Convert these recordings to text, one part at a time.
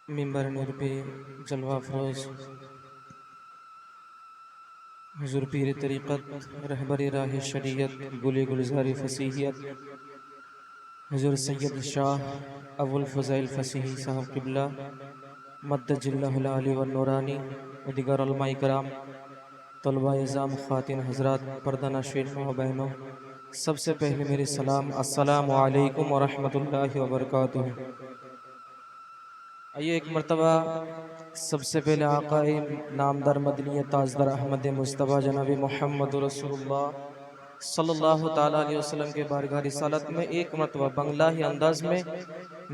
मिंबर नूर पे जलवा फरोज हुजूर पीर तरीक़त रहबर राह शरीयत गुले गुलज़ार फसीहियत हुजूर सैयद शाह अबुल फ़ज़ैल फ़सीही साहब क़िबला मद्दजिल्लाहुल आली व नूरानी व दिगर उलमाए कराम तलबा इज़ाम ख़ातिन हज़रात पर्दा नशीन माँ बहनों, सबसे पहले मेरे सलाम अस्सलामु अलैकुम व रहमतुल्लाहि व बरकातुहू। आइए एक मरतबा सबसे पहले आक़ाए नामदार मदनी ताजदार अहमद मुस्तफ़ा जनाब मोहम्मद रसूलुल्लाह सल्लल्लाहु ताला अलैहि वसल्लम के बारगाह रिसालत में एक मरतबा बंगला ही अंदाज में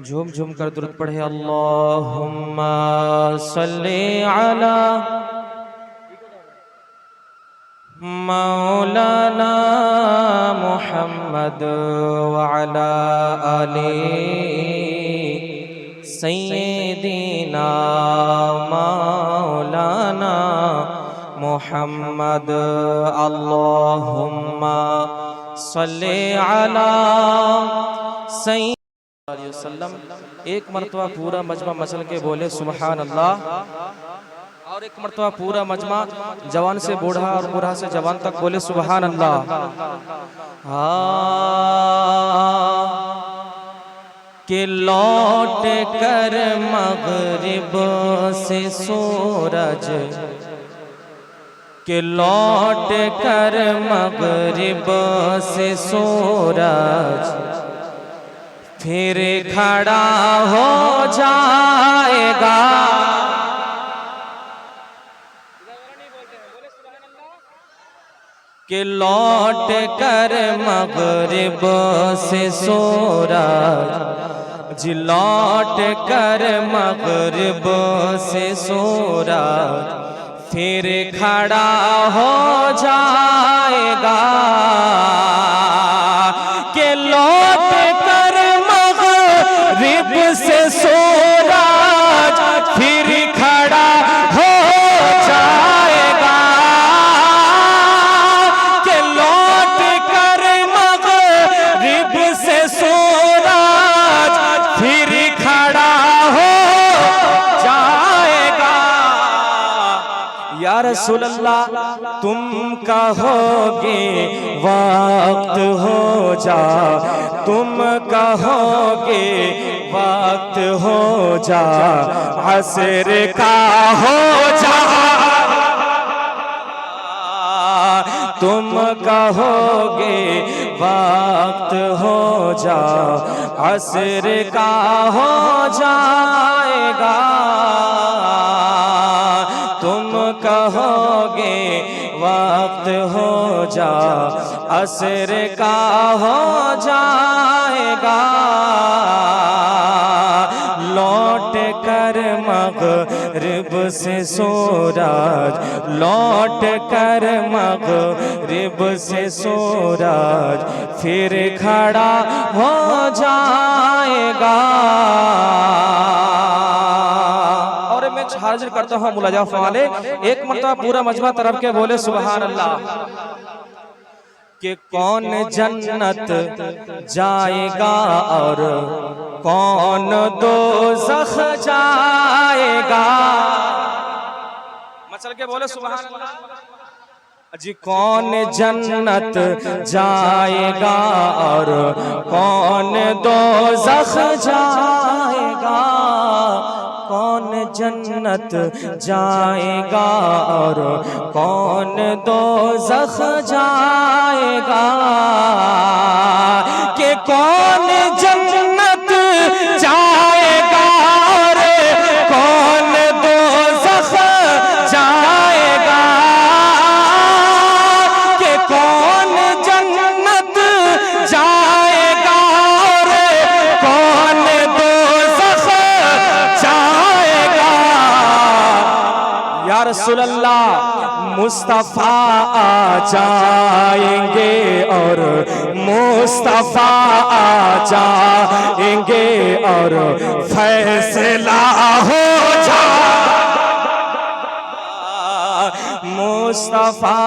झूम झूम कर दुरूद पढ़े। अल्लाहुम्मा सल्ली अला मौलाना मुहम्मद व अला आली सय्यदीना मौलाना मुहम्मद। अल्लाहुम्मा सल्ली अला सय्यदना वसल्लम। एक मरतबा पूरा मजमा मचल के बोले सुबहान अल्लाह, और एक मरतबा पूरा मजमा जवान से बूढ़ा और बूढ़ा से जवान तक बोले सुबहान अल्लाह। कि लौट कर मगरिब से सूरज, कि लौट कर मगरिब से सूरज फिर खड़ा हो जाएगा। कि लौट कर मगरिब से सूरज, जी लौट कर मगरिब से सूरज फिर खड़ा हो जाएगा। कि लौट कर मगरिब से सूरज फिर खड़ा हो जाएगा। कि लौट कर मगरिब से सूरज फिर खड़ा हो जाएगा। या रसूल अल्लाह तुम कहोगे वक्त हो जा, तुम कहोगे वक्त हो जा, असर का हो जा। तुम कहोगे वक्त हो जा, असर का हो जाएगा। तुम कहोगे वक्त हो जा, असर का हो जाएगा। लौट कर मगरिब से सूरज, लौट कर मगरिब से सूरज फिर खड़ा हो जाएगा। और मैं हाजिर करता हूँ मुलाजा वाले, एक मरतबा पूरा मजमा तरफ के बोले सुबहान अल्लाह। कि कौन जन्नत जाएगा और कौन दोज़ख जाएगा। मचल के बोले सुबहान अल्लाह। जी कौन जन्नत जाएगा और कौन दोज़ख जाएगा। कौन जन्नत जाएगा और कौन दोज़ख जाएगा। कि कौन जन्नत जाएगा और कौन दोज़ख जाएगा। कि कौन जन्नत जाएगा और कौन दोज़ख जाएगा। या रसूल अल्लाह मुस्तफ़ा आ जाएंगे और मुस्तफ़ा आ जाएंगे और फैसला हो जा। मुस्तफ़ा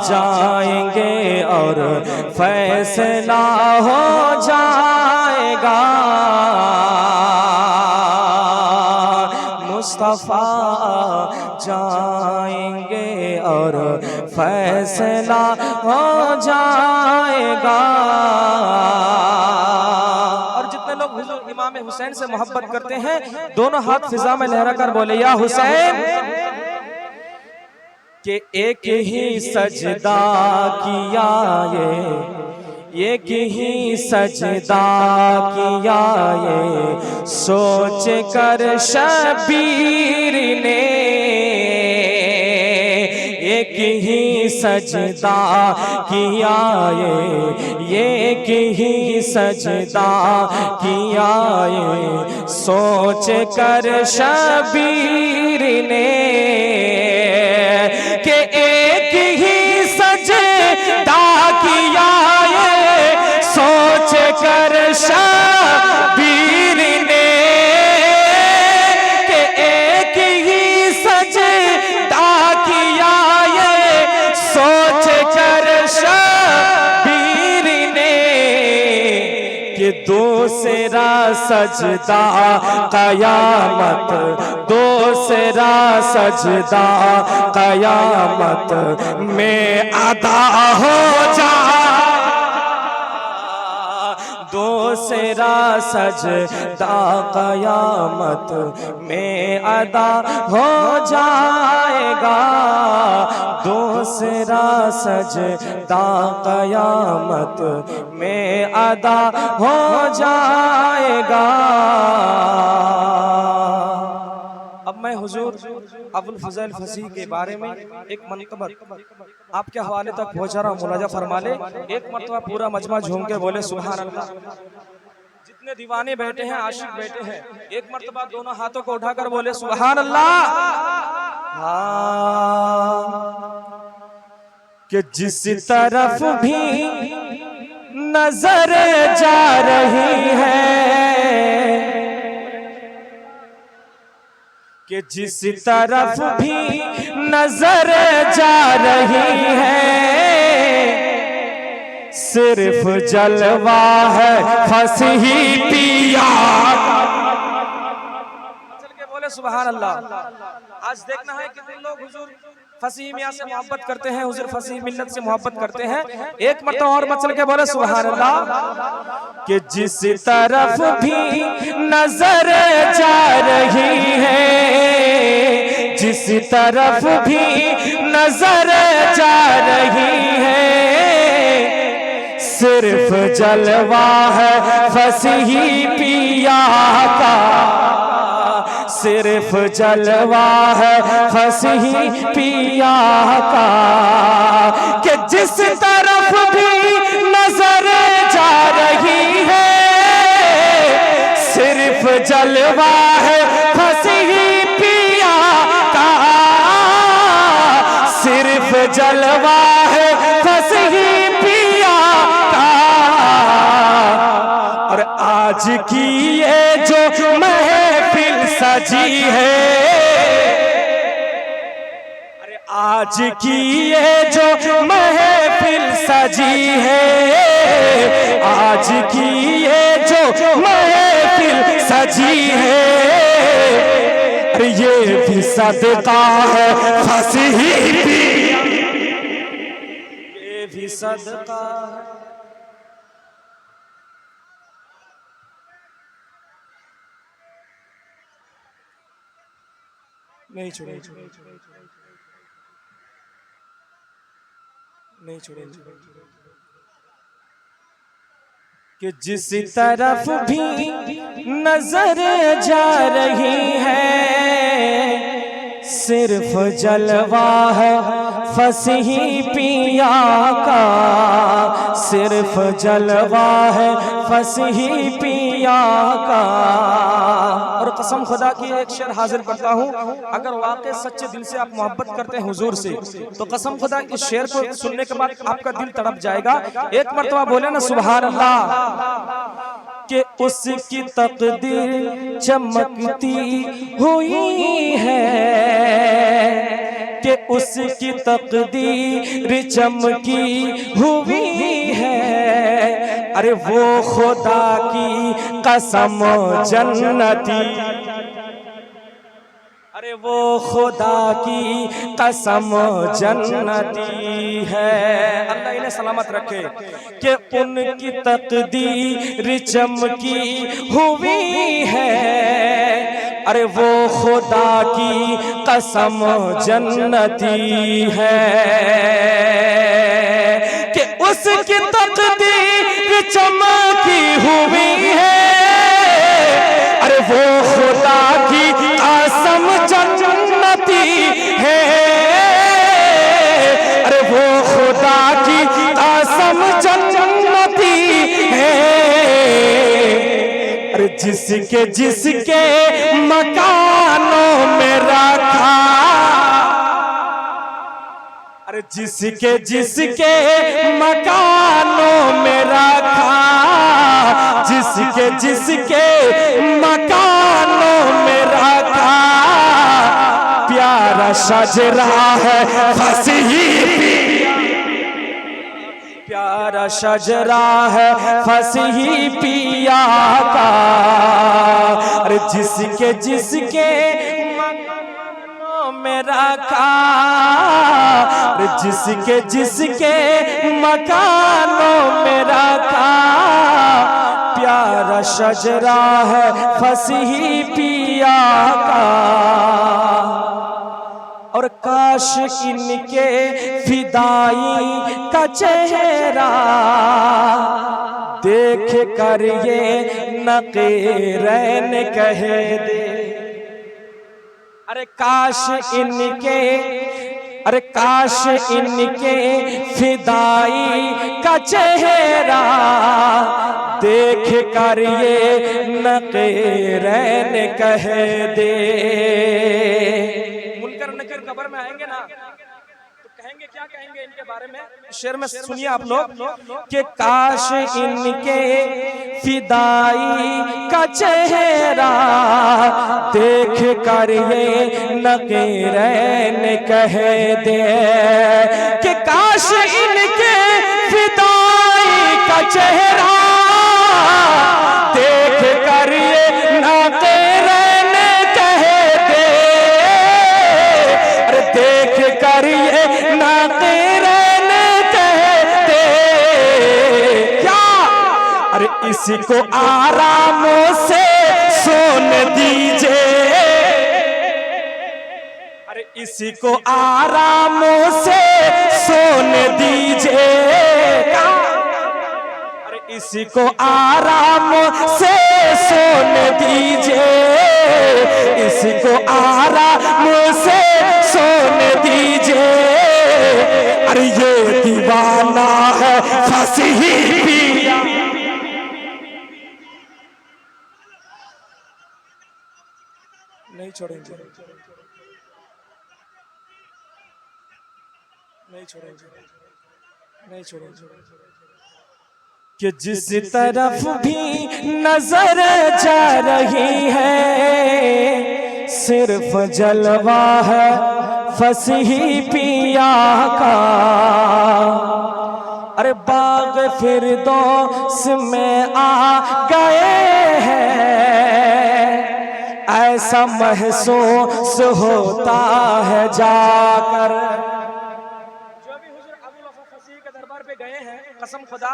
जाएंगे और फैसला हो जाएगा। मुस्तफ़ा जाएंगे और फैसला हो जाएगा। और जितने लोग हुजूर इमाम हुसैन से मोहब्बत करते हैं दोनों हाथ फिजा में लहरा कर बोले या हुसैन, कि एक ही सजदा किया एक ही सजदा किया ये सोच कर शबीर ने, एक ही सजदा किया ये एक ही सजदा किया ये सोच कर शबीर ने, कि एक ही सजदा किया सोच कर शबीर ने, कि एक ही सजदा किया ये सोच कर शबीर ने, कि दूसरा सजदा कयामत दूसरा सजदा कयामत में अदा हो जा, दूसरा सजदा कयामत में अदा हो जाएगा, दूसरा सजदा कयामत में अदा हो जाएगा। अब मैं हुजूर अबुल फज़ल फसीह के बारे में एक मनक़बत आपके हवाले तक पहुंचा रहा हूँ, मुलाजा फरमा ले। एक मरतबा पूरा मजमा झूम के बोले सुभान अल्लाह। जितने दीवाने बैठे हैं आशिक बैठे हैं एक मरतबा दोनों हाथों को उठाकर बोले सुभान अल्लाह। कि जिस तरफ भी नजर जा रही है, कि जिस तरफ भी नजर जा रही है, सिर्फ जलवा है फसीह पिया। चल के बोले सुभान अल्लाह। आज देखना है कितने लोग हुजूर फसीह मियां से मोहब्बत करते हैं, हुजूर फसीह मिल्लत से मोहब्बत करते हैं। एक मरतबा और मचल के बोले सुभान अल्लाह। कि जिस तरफ भी नजर जा रही है, जिस तरफ भी नजर जा रही है, सिर्फ जलवा है फसीह पिया का, सिर्फ जलवा है फसीह पिया का। कि जिस तरफ भी नजर जा रही है, सिर्फ जलवा है फसीह पिया का, सिर्फ जलवा है फसीह पिया का। और आज की ये जो महफिल सजी है, अरे आज की ये जो महफिल सजी है, आज की ये जो महफिल सजी है, अरे ये भी सदका है फसीह पिया, ये भी सदका है। नहीं छोड़ेंगे, नहीं छोड़ेंगे। कि जिस तरफ भी नजर जा रही है, सिर्फ जलवा है फसीह पिया का, सिर्फ जलवा है फसीह पिया का। और कसम खुदा की एक शेर हाजिर करता हूँ, अगर वाकई सच्चे दिल से आप मोहब्बत करते हैं हुजूर से, तो कसम खुदा इस शेर को सुनने के बाद आपका दिल तड़प जाएगा। एक मरतबा बोले ना सुभान अल्लाह। कि उसकी तकदीर चमकती हुई है, कि उसकी तकदीर चमकी हुई है, अरे वो खुदा की कसम जन्नती, अरे वो खुदा की कसम जन्नती है, अल्लाह इन्हें सलामत रखे, कि उनकी तकदीर चमकी हुई है। अरे वो खुदा की कसम जन्नती है कि उसकी तकदीर चमकी हुई है। अरे वो खुदा की कसम जन्नती है। अरे वो खुदा की कसम जन्नती है। अरे जिसके जिसके मकानों में रखा, अरे जिसके जिसके मकानों में रखा, जिसके जिसके मकानों में रखा, प्यारा शजरा है फसीही पिया, प्यारा शजरा है फसीही पिया का। अरे जिसके जिसके मकानों में रखा, अरे जिसके जिसके मकानों में रखा, प्यारा शजरा है फसीही पिया का। और काश इनके फिदाई का चेहरा देख कर ये नक़ीरैन कह दे। अरे काश इनके, अरे काश इनके फिदाई का चेहरा देख कर ये नक़ीरैन कह दे। मुनकर नकीर कब्र में आएंगे ना तो कहेंगे, क्या कहेंगे इनके बारे में? शेर में सुनिए आप लोग कि काश इनके फिदाई का चेहरा देख कर ये नक़ीरैन कह दे कि काश इनके फिदाई का चेहरा देख कर ये नक़ीरैन कह दे। अरे देख कर ये नक़ीरैन कह दे। क्या? अरे इसी को आराम से सोने दीजिए, अरे इसी को आराम से सोने दीजिए, इसी को आराम से सोने दीजिए, इसी को आराम से सोने दीजिए। अरे ये दीवाना है फसीही पिया, नहीं छोड़ेंगे, नहीं छोड़ेंगे, नहीं छोड़ेंगे। कि जिस तरफ भी नजर जा रही है सिर्फ जलवा है फसीही पिया का। अरे बाग फिरदौस में आ गए हैं, ऐसा महसूस होता है जाकर। गए हैं कसम खुदा,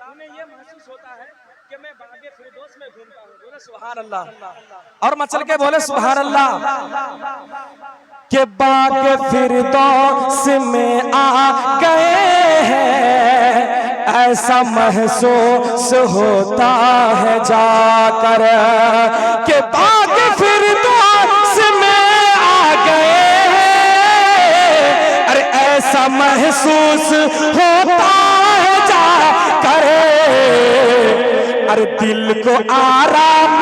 उन्हें ये महसूस होता है कि मैं बागे फिरदौस में घूमता हूँ। बोले सुभान अल्लाह, और मचल के बोले सुभान अल्लाह। कि बागे फिरदौस में आ गए हैं, ऐसा महसूस होता है जाकर। कि बागे फिरदौस में आ गए हैं, अरे ऐसा महसूस होता है जाकर। अरे दिल को आराम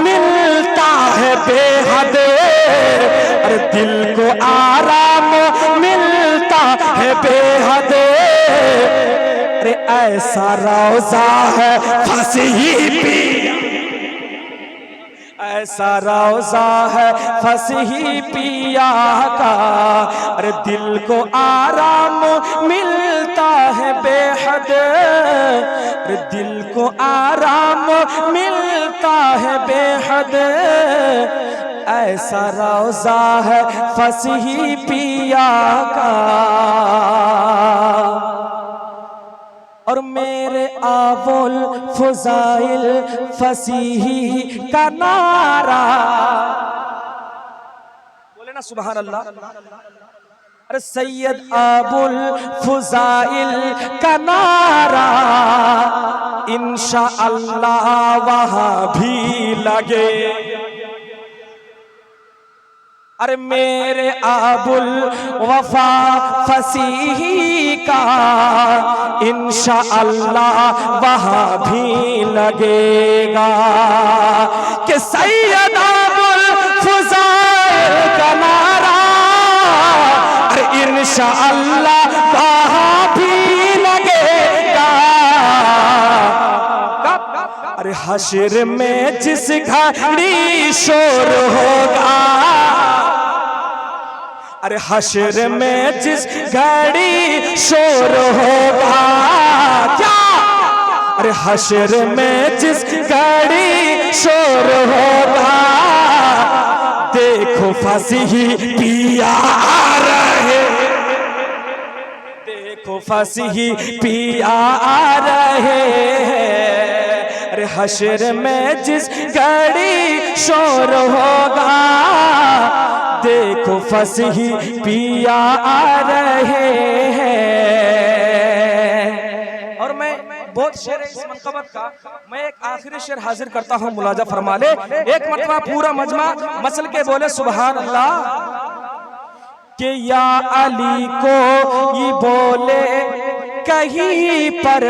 मिलता है बेहद, अरे दिल को आराम मिलता है बेहद। अरे ऐसा रोज़ा है फसीही पिया, ऐसा रोजा है फसीही पिया का, अरे दिल को आराम मिलता है बेहद, अरे दिल को आराम मिलता है बेहद। ऐसा रोजा है फसीही पिया का। और मेरे आबुल फजाइल फसीही का नारा, बोले ना सुभान अल्लाह। अरे सैयद आबुल फजाइल का नारा इंशाअल्लाह वहां भी लगे। अरे मेरे आबुल वफा फसीही का इंशाअल्लाह वहां भी लगेगा कि सैयद आबुल फजाइल का नारा, अरे इंशाअल्लाह वहां भी लगेगा। अरे हश्र में जिस घड़ी शोर होगा, अरे हश्र में जिस घड़ी शोर होगा, क्या? अरे हश्र में जिस घड़ी शोर होगा, देखो फसीही पिया आ रहे, देखो फसीही पिया आ रहे हैं। अरे हश्र में जिस घड़ी शोर होगा, देखो फसीही पिया आ रहे हैं। और मैं बहुत शेर इस मनक़बत का, मैं एक आखिरी शेर हाजिर करता हूँ, मुलाजा फरमा ले। एक मरतबा पूरा मजमा मसल के बोले सुभान अल्लाह कि या अली को ये बोले कहीं पर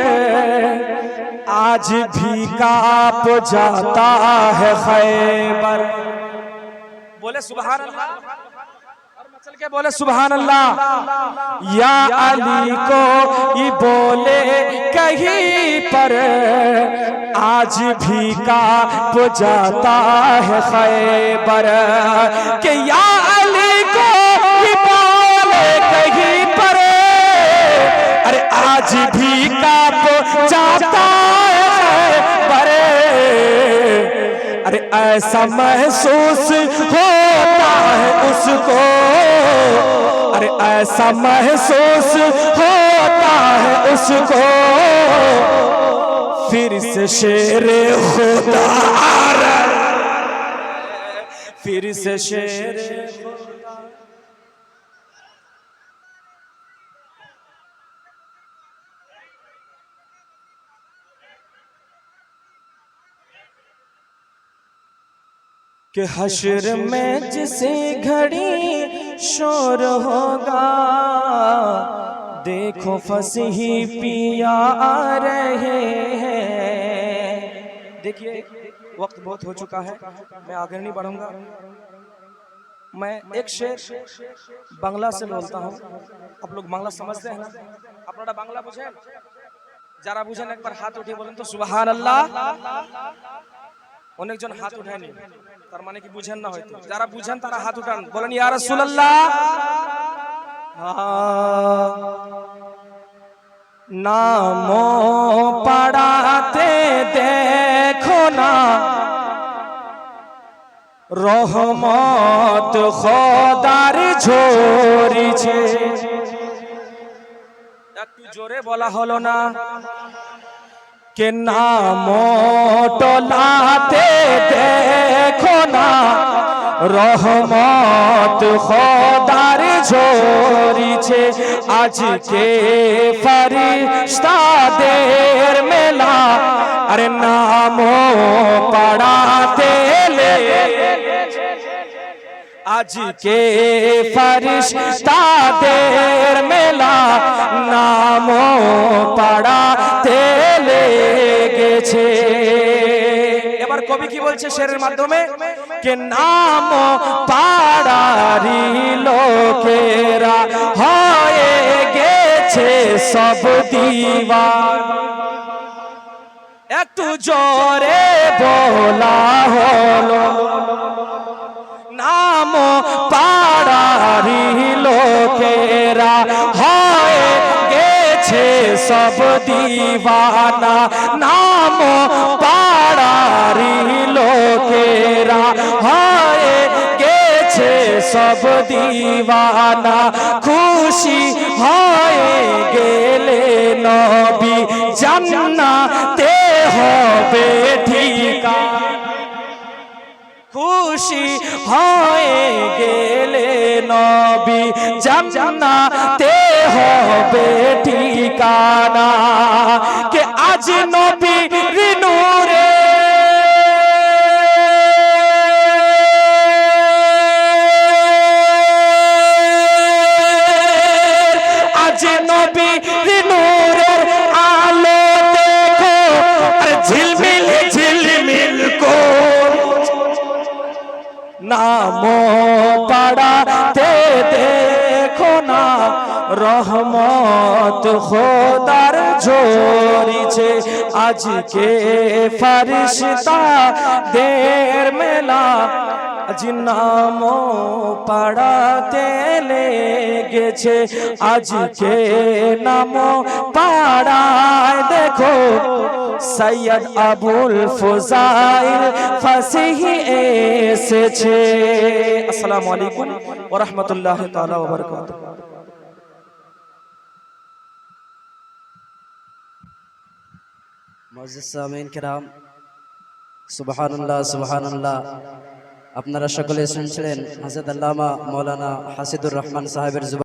आज भी कांप जाता है खैबर। बोले सुभान अल्लाह, और मचल के बोले सुभान अल्लाह। या अली को ये बोले कहीं पर आज भी कांप जाता है खैबर, कि या अली को ये बोले कहीं पर, अरे आज भी कांप जाता है खैबर। अरे ऐसा महसूस होता है उसको, अरे ऐसा महसूस होता है उसको, फिर से शेरे खुदा आ रहा, फिर से शेरे खुदा। कि हश्र में जिसे घड़ी शोर होगा, देखो फसीही पिया आ रहे हैं। देखिए वक्त बहुत हो चुका है, मैं आगे नहीं बढ़ूंगा। मैं एक शेर बांग्ला से बोलता हूँ, आप लोग बांग्ला समझते हैं ना? अपना बांग्ला बुझे? जरा बुझें एक बार हाथ उठे बोलें तो सुभान अल्लाह। অনেক জন হাত উঠায়নি, তার মানে কি বুঝেন না হয়তো। যারা বুঝেন তারা হাত উঠান, বলেন ইয়া রাসূলুল্লাহ। নামো পড়াতে দেখো না রহমত খোদার ঝরেছে। একটু জোরে বলা হলো না? के नामो टोलाते देखो ना रहमत खुदार झोरी छे। आज के फरिश्तादेर मेला अरे नामो पढ़ाते ले। आज के फरिश्तादेर मेला नामो पढ़ाते লেগেছে। এবার কবি কি বলছে শেরের মাধ্যমে? কে নাম পাড়ারি লোকেরা হয়ে গেছে সব দিওয়ানা। একটু জোরে বলা হলো নাম পাড়ারি লোকেরা হয়ে গেছে সব দিওয়ানা নাম পাড়ারি লোকেরা হয়ে গেছে সব দিওয়ানা খুশি হয়ে গেলে নবী জান্নাতে হবে ঠিকানা খুশি হয়ে গেলে নবী জান্নাতে হবে ঠিকানা কে আজ নবী নূরে আজ নবী নূরের আলো দেখো আর ঝিলমিল ঝিলমিল কো নাম পড়াতে দেখো না রহমত খোদার ঝরিছে আজকে ফরিশতা দের মেলা আজ নাম পড়াতে লেগেছে আজকে নাম পড়ায় দেখো সৈয়দ আবুল ফুজাইল ফাসিহি এসেছে আসসালামু আলাইকুম ওয়া রাহমাতুল্লাহি তাআলা ওয়া বারাকাতুহু মুআজ্জিজ সামিন কিরাম সুবহানাল্লাহ সুবহানাল্লাহ আপনারা সকলে শুনছিলেন হযরত আল্লামা মাওলানা হাসিদুর রহমান সাহেবের